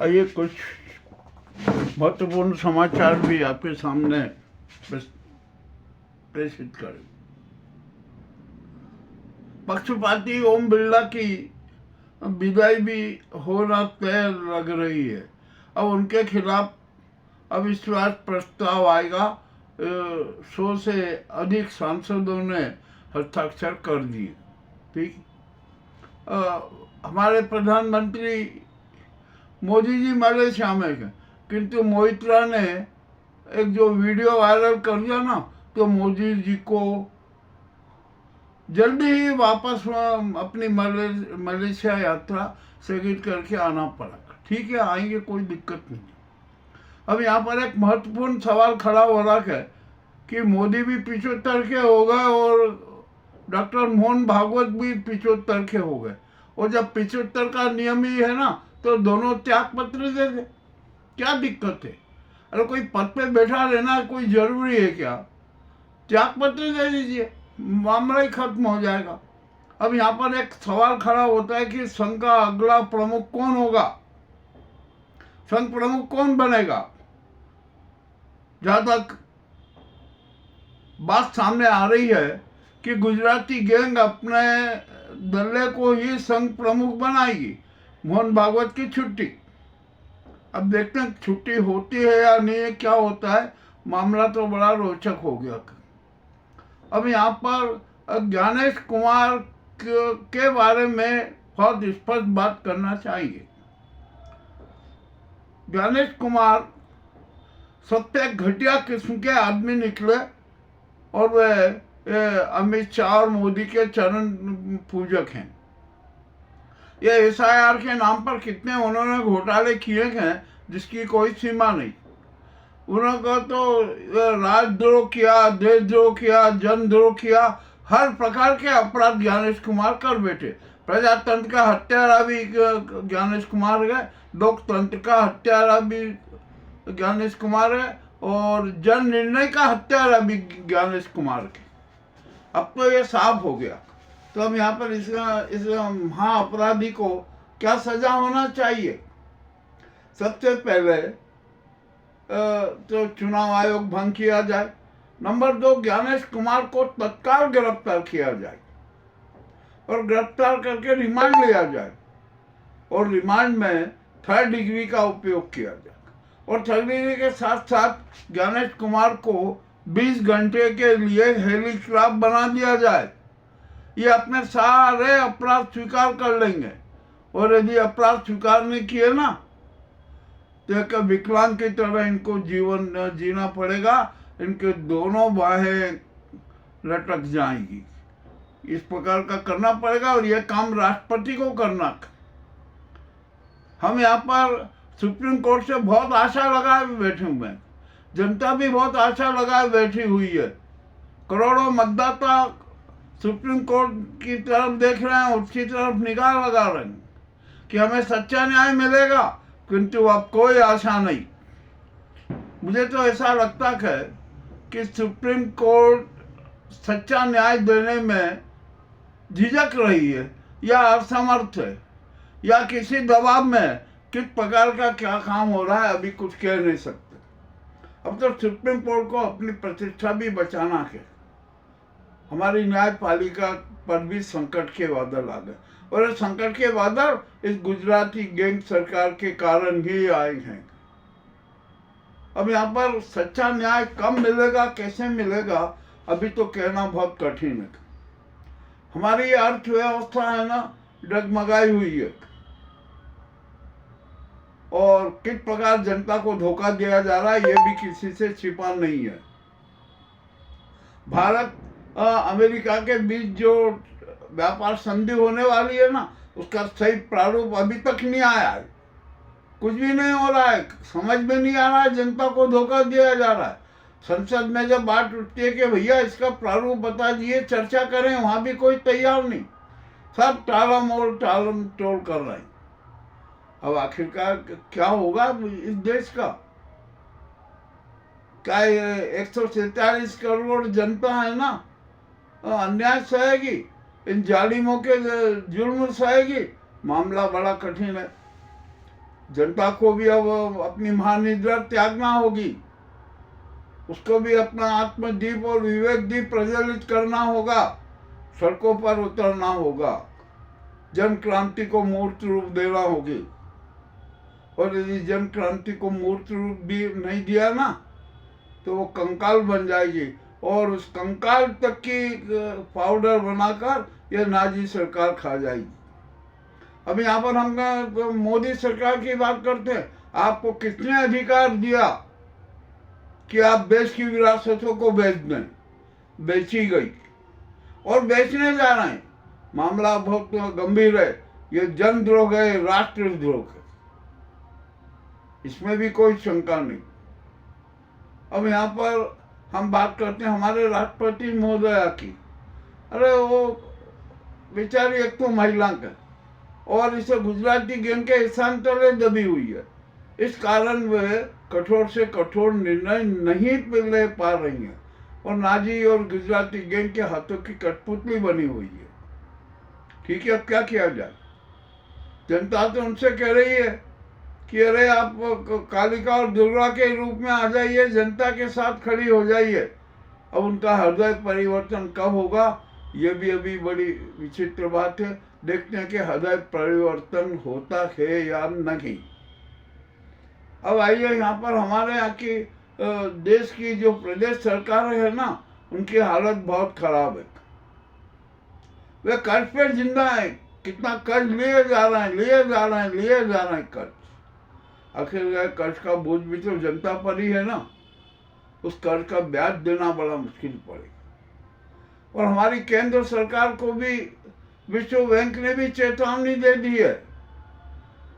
आइए कुछ महत्वपूर्ण समाचार भी आपके सामने प्रेषित करें। पक्षपाती ओम बिरला की विदाई भी होना तय लग रही है। अब उनके खिलाफ अविश्वास प्रस्ताव आएगा। 100 से अधिक सांसदों ने हस्ताक्षर कर दिए। ठीक, हमारे प्रधानमंत्री मोदी जी मलेशिया में गए, किंतु मोइत्रा ने एक जो वीडियो वायरल कर दिया ना, तो मोदी जी को जल्दी ही वापस अपनी मलेशिया यात्रा स्थगित करके आना पड़ा। ठीक है, आएंगे, कोई दिक्कत नहीं। अब यहाँ पर एक महत्वपूर्ण सवाल खड़ा हो रहा है कि मोदी भी 75 के हो गए और डॉक्टर मोहन भागवत भी 75 के हो गए, और जब 75 का नियम ही है ना, तो दोनों त्याग पत्र दे दे, क्या दिक्कत है? अरे कोई पद पे बैठा रहना कोई जरूरी है क्या? त्याग पत्र दे दीजिए, मामला ही खत्म हो जाएगा। अब यहाँ पर एक सवाल खड़ा होता है कि संघ का अगला प्रमुख कौन होगा, संघ प्रमुख कौन बनेगा? जहां तक बात सामने आ रही है कि गुजराती गैंग अपने दल्ले को ही संघ प्रमुख बनाएगी। मोहन भागवत की छुट्टी, अब देखते हैं छुट्टी होती है या नहीं, क्या होता है। मामला तो बड़ा रोचक हो गया। अब यहाँ पर ज्ञानेश कुमार के बारे में बहुत स्पष्ट बात करना चाहिए। ज्ञानेश कुमार सबसे घटिया किस्म के आदमी निकले, और वे अमित शाह और मोदी के चरण पूजक हैं। ये SIR के नाम पर कितने उन्होंने घोटाले किए हैं जिसकी कोई सीमा नहीं। उन्होंने तो राजद्रोह किया, देशद्रोह किया, जनद्रोह किया, हर प्रकार के अपराध ज्ञानेश कुमार कर बैठे। प्रजातंत्र का हत्यारा भी ज्ञानेश कुमार है, लोकतंत्र का हत्यारा भी ज्ञानेश कुमार है, और जन निर्णय का हत्यारा भी ज्ञानेश कुमार के। अब तो ये साफ हो गया। तो हम यहाँ पर इस महाअपराधी को क्या सजा होना चाहिए? सबसे पहले तो चुनाव आयोग भंग किया जाए। नंबर 2, ज्ञानेश कुमार को तत्काल गिरफ्तार किया जाए और गिरफ्तार करके रिमांड लिया जाए, और रिमांड में 3rd डिग्री का उपयोग किया जाए, और 3rd डिग्री के साथ साथ ज्ञानेश कुमार को 20 घंटे के लिए हेलीकॉप्टर बना दिया जाए। ये अपने सारे अपराध स्वीकार कर लेंगे, और यदि अपराध स्वीकार नहीं किए ना, तो एक विकलांग की तरह इनको जीवन जीना पड़ेगा। इनके दोनों बाहें लटक जाएंगी। इस प्रकार का करना पड़ेगा, और यह काम राष्ट्रपति को करना। हम यहाँ पर सुप्रीम कोर्ट से बहुत आशा लगाए बैठे हुए हैं, जनता भी बहुत आशा लगाए बैठी हुई है। करोड़ों मतदाता सुप्रीम कोर्ट की तरफ देख रहे हैं, उसकी तरफ निगाह लगा रहे हैं कि हमें सच्चा न्याय मिलेगा, किंतु अब कोई आशा नहीं। मुझे तो ऐसा लगता है कि सुप्रीम कोर्ट सच्चा न्याय देने में झिझक रही है, या असमर्थ है, या किसी दबाव में। किस प्रकार का क्या काम हो रहा है अभी कुछ कह नहीं सकते। अब तो सुप्रीम कोर्ट को अपनी प्रतिष्ठा भी बचाना है। हमारी न्यायपालिका पर भी संकट के बादल आ गए, और इस संकट के बादल इस गुजराती गैंग सरकार के कारण ही आए हैं। अब यहाँ पर सच्चा न्याय कब मिलेगा, कैसे मिलेगा, अभी तो कहना बहुत कठिन है। हमारी अर्थव्यवस्था है ना, डगमगाई हुई है, और किस प्रकार जनता को धोखा दिया जा रहा है ये भी किसी से छिपा नहीं है। भारत अमेरिका के बीच जो व्यापार संधि होने वाली है ना, उसका सही प्रारूप अभी तक नहीं आया है। कुछ भी नहीं हो रहा है, समझ में नहीं आ रहा है, जनता को धोखा दिया जा रहा है। संसद में जब बात उठती है कि भैया इसका प्रारूप बता दिए, चर्चा करें, वहां भी कोई तैयार नहीं, सब टालमटोल कर रहे हैं। अब आखिरकार क्या होगा इस देश का? क्या 147 करोड़ जनता है ना, अन्याय सहेगी, इन जालिमों के जुल्म सहेगी? मामला बड़ा कठिन है। जनता को भी अब अपनी महानिद्रा त्यागना होगी, उसको भी अपना आत्मदीप और विवेक दीप प्रज्वलित करना होगा, सड़कों पर उतरना होगा, जन क्रांति को मूर्त रूप देना होगी। और यदि जन क्रांति को मूर्त रूप भी नहीं दिया ना तो वो कंकाल बन जाएगी, और उस कंकाल तक की पाउडर बनाकर ये नाजी सरकार खा जाएगी। अब यहाँ पर हम तो मोदी सरकार की बात करते हैं। आपको किसने अधिकार दिया कि आप देश की विरासतों को बेच दें? बेची गई और बेचने जा रहे हैं। मामला बहुत गंभीर है, ये जनद्रोह है, राष्ट्रद्रोह है, इसमें भी कोई शंका नहीं। अब यहाँ पर हम बात करते हैं हमारे राष्ट्रपति महोदया की। अरे वो बेचारी एक तो महिला का, और इसे गुजराती गैंग के एहसान तले दबी हुई है। इस कारण वे कठोर से कठोर निर्णय नहीं ले पा रही हैं और नाजी और गुजराती गैंग के हाथों की कठपुतली बनी हुई है। ठीक है, अब क्या किया जाए? जनता तो उनसे कह रही है कि अरे आप कालिका और दुर्गा के रूप में आ जाइए, जनता के साथ खड़ी हो जाइए। अब उनका हृदय परिवर्तन कब होगा, ये भी अभी बड़ी विचित्र बात है। देखते हैं कि हृदय परिवर्तन होता है या नहीं। अब आइए यहाँ पर हमारे यहाँ की देश की जो प्रदेश सरकार है ना, उनकी हालत बहुत खराब है। वे कर्ज पे जिंदा है। कितना कर्ज लिए जा रहे हैं कर्ज। आखिर कर्ज का बोझ भी तो जनता पर ही है ना, उस कर्ज का ब्याज देना बड़ा मुश्किल पड़ेगा। और हमारी केंद्र सरकार को भी विश्व बैंक ने भी चेतावनी दे दी है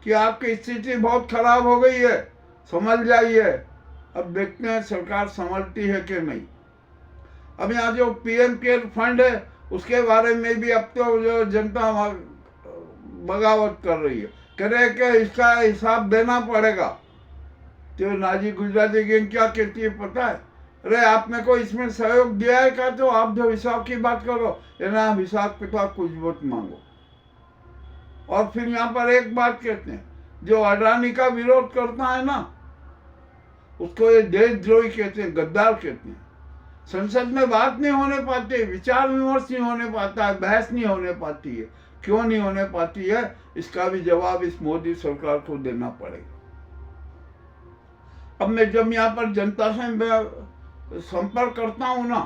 कि आपकी स्थिति बहुत खराब हो गई है, संभल जाइए। अब देखते हैं सरकार संभलती है कि नहीं। अब यहाँ जो पीएम केयर फंड है उसके बारे में भी अब तो जो जनता बगावत कर रही है, कह रहे कि इसका हिसाब देना पड़ेगा। तो नाजी गुजराती गैंग क्या कहती है पता है? अरे आपने कोई इसमें सहयोग दिया है क्या? तो आप जो हिसाब की बात करो, ना हिसाब किताब कुछ मत मांगो। और फिर यहाँ पर एक बात कहते हैं, जो अडानी का विरोध करता है ना, उसको ये देशद्रोही कहते हैं, गद्दार कहते हैं। संसद में बात नहीं होने पाती, विचार विमर्श नहीं होने पाता है, बहस नहीं होने पाती है। क्यों नहीं होने पाती है, इसका भी जवाब इस मोदी सरकार को देना पड़ेगा। अब मैं जब यहाँ पर जनता से संपर्क करता हूँ ना,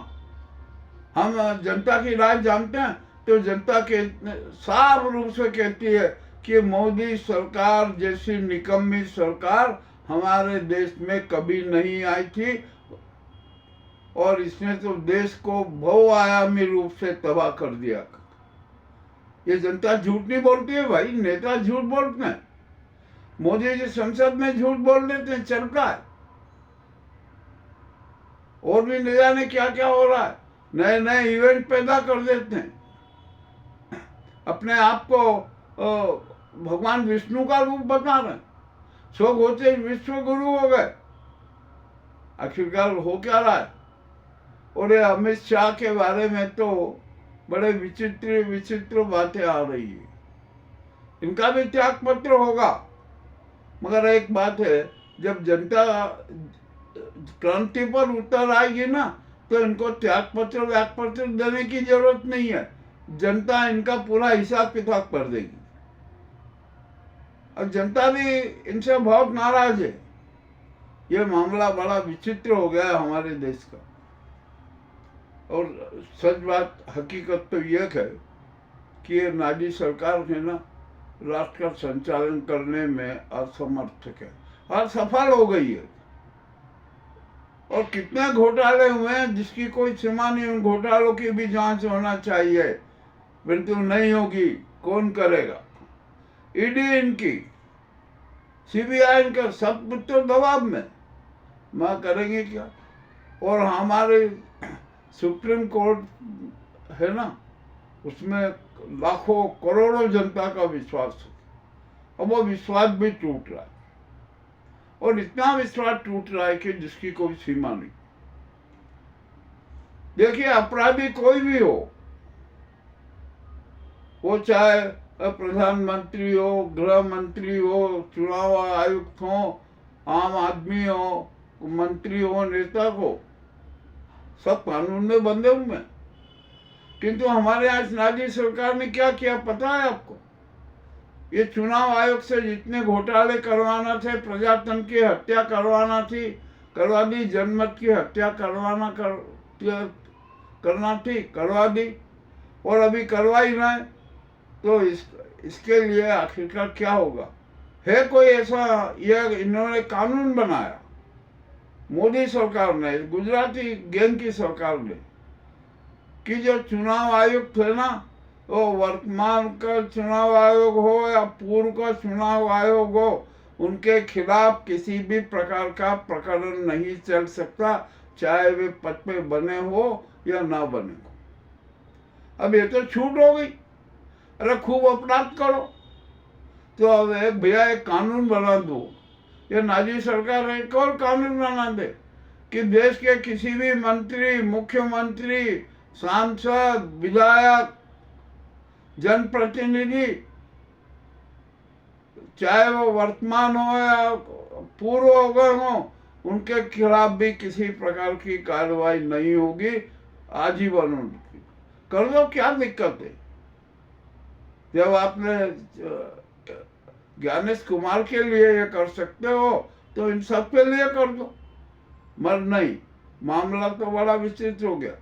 हम जनता की राय जानते हैं, तो जनता के साफ रूप से कहती है कि मोदी सरकार जैसी निकम्मी सरकार हमारे देश में कभी नहीं आई थी, और इसने तो देश को बहुआयामी रूप से तबाह कर दिया। ये जनता झूठ नहीं बोलती है भाई, नेता झूठ बोलते हैं। मोदी जी संसद में झूठ बोल देते हैं, चलता है। और भी न जाने क्या क्या हो रहा है, नए नए इवेंट पैदा कर देते हैं, अपने आप को भगवान विष्णु का रूप बता रहे हैं। शोक होते विश्व गुरु हो गए। आखिरकार हो क्या रहा है? और ये अमित शाह के बारे में तो बड़े विचित्र विचित्र बातें आ रही है। इनका भी त्याग पत्र होगा, मगर एक बात है, जब जनता क्रांति पर उतर आएगी ना, तो इनको त्याग पत्र देने की जरूरत नहीं है। जनता इनका पूरा हिसाब किताब कर देगी। और जनता भी इनसे बहुत नाराज है। ये मामला बड़ा विचित्र हो गया है हमारे देश का। और सच बात, हकीकत तो यह है कि ये नाजी सरकार है ना, राष्ट्र का संचालन करने में असमर्थ है और सफल हो गई है। और कितने घोटाले हुए हैं जिसकी कोई सीमा नहीं। उन घोटालों की भी जांच होना चाहिए, परंतु नहीं होगी। कौन करेगा? ईडी इनकी, सीबीआई इनका, सब तो दबाव में। मैं करेंगे क्या? और हमारे सुप्रीम कोर्ट है ना, उसमें लाखों करोड़ों जनता का विश्वास है। अब वो विश्वास भी टूट रहा है, और इतना विश्वास टूट रहा है कि जिसकी कोई सीमा नहीं। देखिए, अपराधी कोई भी हो, वो चाहे प्रधानमंत्री हो, गृह मंत्री हो, चुनाव आयुक्त हो, आम आदमी हो, मंत्री हो, नेता हो, सब कानून में बंधे हुए हैं। किंतु हमारे यहाँ इस नाजी सरकार ने क्या किया पता है आपको? ये चुनाव आयोग से जितने घोटाले करवाना थे, प्रजातंत्र की हत्या करवाना थी, करवा दी, जनमत की हत्या करना थी, करवा दी, और अभी करवा ही रहे। तो इसके लिए आखिरकार क्या होगा? है कोई ऐसा? ये इन्होंने कानून बनाया, मोदी सरकार ने, गुजराती गैंग की सरकार ने, कि जो चुनाव आयुक्त थे ना, वो वर्तमान का चुनाव आयोग हो या पूर्व का चुनाव आयोग हो, उनके खिलाफ किसी भी प्रकार का प्रकरण नहीं चल सकता, चाहे वे पद पे बने हो या ना बने हो। अब ये तो छूट हो गई। अरे खूब अपराध करो तो अब भैया एक कानून बना दो। ये नाजी सरकार एक और कानून बना दे कि देश के किसी भी मंत्री, मुख्यमंत्री, सांसद, विधायक, जनप्रतिनिधि, चाहे वो वर्तमान हो या पूर्व हो गए हो, उनके खिलाफ भी किसी प्रकार की कार्रवाई नहीं होगी, आजीवन उनकी कर दो। क्या दिक्कत है? जब आपने ज्ञानेश कुमार के लिए ये कर सकते हो तो इन सब के लिए कर दो। मगर नहीं, मामला तो बड़ा विस्तृत हो गया।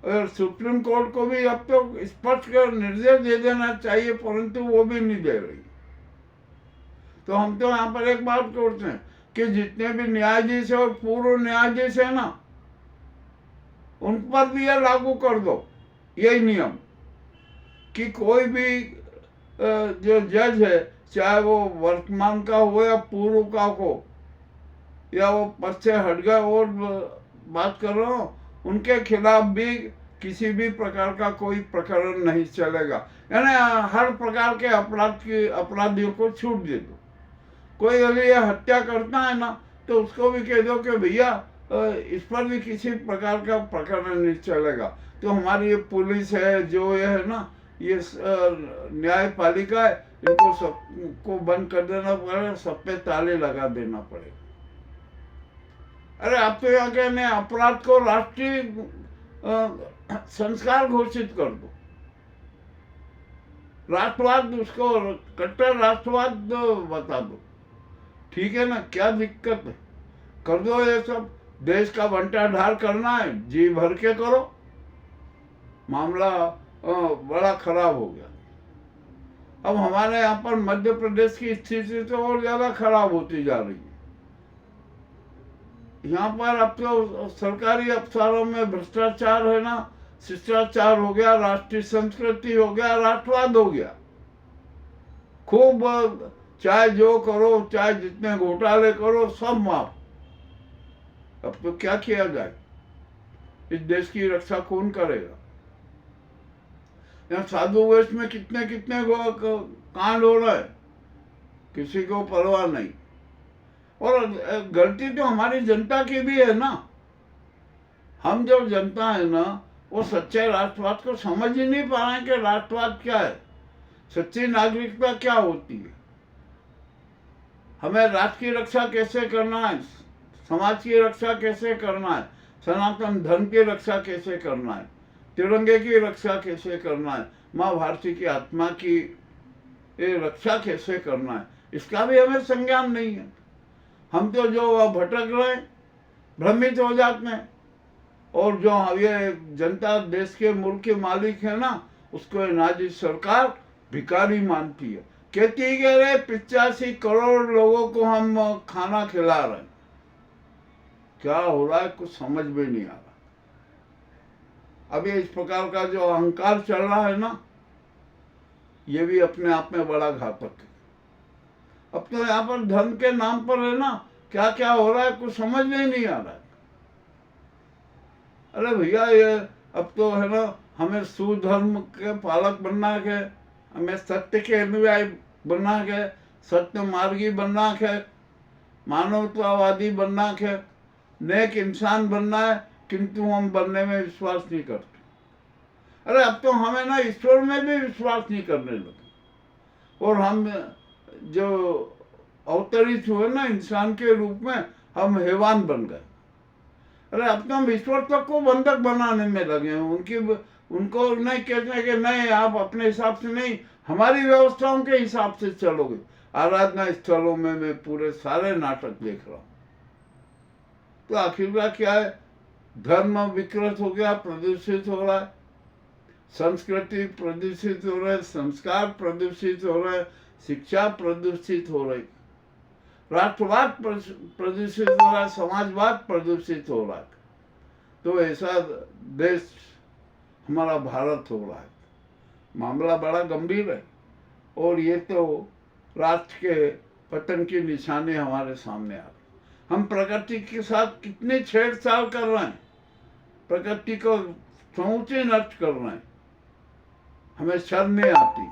और सुप्रीम कोर्ट को भी अब तो स्पष्ट निर्देश दे देना चाहिए, परंतु वो भी नहीं दे रही। तो हम तो यहाँ पर एक बात करते हैं कि जितने भी न्यायाधीश है और पूर्व न्यायाधीश है ना, उन पर भी यह लागू कर दो, यही नियम, कि कोई भी जो जज है, चाहे वो वर्तमान का हो या पूर्व का हो, या वो पद से हट गए, और बात कर रहा हूँ, उनके खिलाफ भी किसी भी प्रकार का कोई प्रकरण नहीं चलेगा। यानी हर प्रकार के अपराधियों को छूट दे दो। कोई यदि ये हत्या करता है ना, तो उसको भी कह दो कि भैया इस पर भी किसी प्रकार का प्रकरण नहीं चलेगा। तो हमारी ये पुलिस है, जो ये है ना, ये न्यायपालिका है, इनको सबको बंद कर देना पड़ेगा, सब पे ताले लगा देना पड़ेगा। अरे आप तो यहाँ कहने अपराध को राष्ट्रीय संस्कार घोषित कर दो, राष्ट्रवाद, उसको कट्टर राष्ट्रवाद बता दो, ठीक है ना? क्या दिक्कत है? कर दो ये सब। देश का बंटाढार करना है, जी भर के करो। मामला बड़ा खराब हो गया। अब हमारे यहाँ पर मध्य प्रदेश की स्थिति तो और ज्यादा खराब होती जा रही है। यहाँ पर अब तो सरकारी अफसरों में भ्रष्टाचार है ना, शिष्टाचार हो गया, राष्ट्रीय संस्कृति हो गया, राष्ट्रवाद हो गया। खूब चाहे जो करो, चाहे जितने घोटाले करो, सब माफ। अब तो क्या किया जाए? इस देश की रक्षा कौन करेगा? यहाँ साधु वेश में कितने कितने कांड हो रहा है, किसी को परवाह नहीं। और गलती तो हमारी जनता की भी है ना। हम जो जनता है ना, वो सच्चे राष्ट्रवाद को समझ ही नहीं पा रहे हैं कि राष्ट्रवाद क्या है, सच्ची नागरिकता क्या होती है, हमें राष्ट्र की रक्षा कैसे करना है, समाज की रक्षा कैसे करना है, सनातन धर्म की रक्षा कैसे करना है, तिरंगे की रक्षा कैसे करना है, माँ भारती की आत्मा की रक्षा कैसे करना है, इसका भी हमें संज्ञान नहीं है। हम तो जो भटक रहे हैं, भ्रमित हो जाते हैं, और जो ये जनता देश के मुल्क के मालिक है ना, उसको नाजी सरकार भिखारी मानती है। कहती है कि अरे 85 करोड़ लोगों को हम खाना खिला रहे हैं। क्या हो रहा है कुछ समझ में नहीं आ रहा। अभी इस प्रकार का जो अहंकार चल रहा है ना, ये भी अपने आप में बड़ा घातक है। अब तो यहाँ पर धर्म के नाम पर है ना, क्या क्या हो रहा है कुछ समझ में नहीं आ रहा है। अरे भैया, ये अब तो है ना, हमें सुधर्म के पालक बनना है, हमें सत्य के अनुयायी बनना है, सत्य मार्गी बनना है, मानवतावादी बनना है, नेक इंसान बनना है, किंतु हम बनने में विश्वास नहीं करते। अरे अब तो हमें ना ईश्वर में भी विश्वास नहीं करने लगे, और हम जो अवतरित हुए ना इंसान के रूप में, हम हैवान बन गए। अरे अब तो हम ईश्वर तक को बंधक बनाने में लगे हैं। उनको नहीं कहते हैं कि नहीं आप अपने हिसाब से नहीं, हमारी व्यवस्थाओं के हिसाब से चलोगे। आराधना स्थलों में मैं पूरे सारे नाटक देख रहा हूँ। तो आखिरकार क्या है, धर्म विकृत हो गया, प्रदूषित हो रहा है, संस्कृति प्रदूषित हो रहा है, संस्कार प्रदूषित हो रहा है, शिक्षा प्रदूषित हो रही, राष्ट्रवाद प्रदूषित हो रहा है, समाजवाद प्रदूषित हो रहा है। तो ऐसा देश हमारा भारत हो रहा है। मामला बड़ा गंभीर है, और ये तो राष्ट्र के पतन की निशानी हमारे सामने आ रही। हम प्रकृति के साथ कितने छेड़छाड़ कर रहे हैं, प्रकृति को समूचे नष्ट कर रहे हैं, हमें शर्म नहीं आती।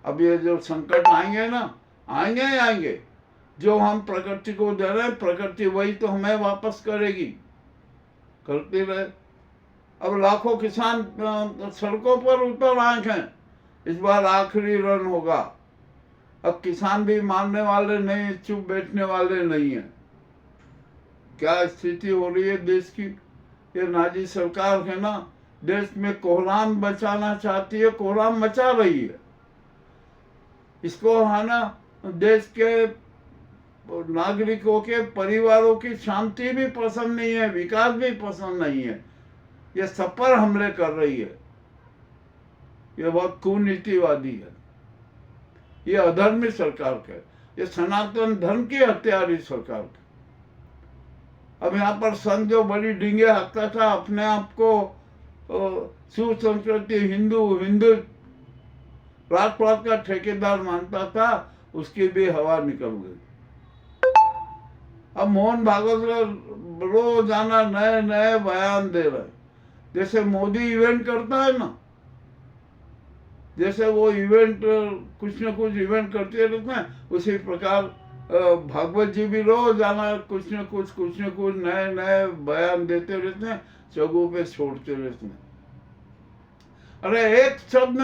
अब ये जो संकट आएंगे ना, आएंगे, जो हम प्रकृति को दे रहे हैं, प्रकृति वही तो हमें वापस करेगी, करती रहे। अब लाखों किसान सड़कों पर उतर आए हैं, इस बार आखिरी रन होगा। अब किसान भी मानने वाले नहीं, चुप बैठने वाले नहीं है। क्या स्थिति हो रही है देश की। ये नाजी सरकार है ना, देश में कोहराम बचाना चाहती है, कोहराम मचा रही है। इसको है ना, देश के नागरिकों के परिवारों की शांति भी पसंद नहीं है, विकास भी पसंद नहीं है। ये सब पर हमले कर रही है। ये बहुत कुनीतिवादी है, ये अधर्मी सरकार है, ये सनातन धर्म की हत्यारी सरकार है। अब यहाँ पर संघ जो बड़ी डींगे हकता था, अपने आप को सुसंस्कृति हिंदू राष्ट्रवाद का ठेकेदार मानता था, उसकी भी हवा निकल गई। अब मोहन भागवत रोजाना नए नए बयान दे रहे, जैसे मोदी इवेंट करता है ना, जैसे वो इवेंट कुछ न कुछ इवेंट करते रहते हैं, उसी प्रकार भागवत जी भी रोजाना कुछ न कुछ नए नए बयान देते रहते हैं, जगहों पे छोड़ते रहते हैं। अरे एक शब्द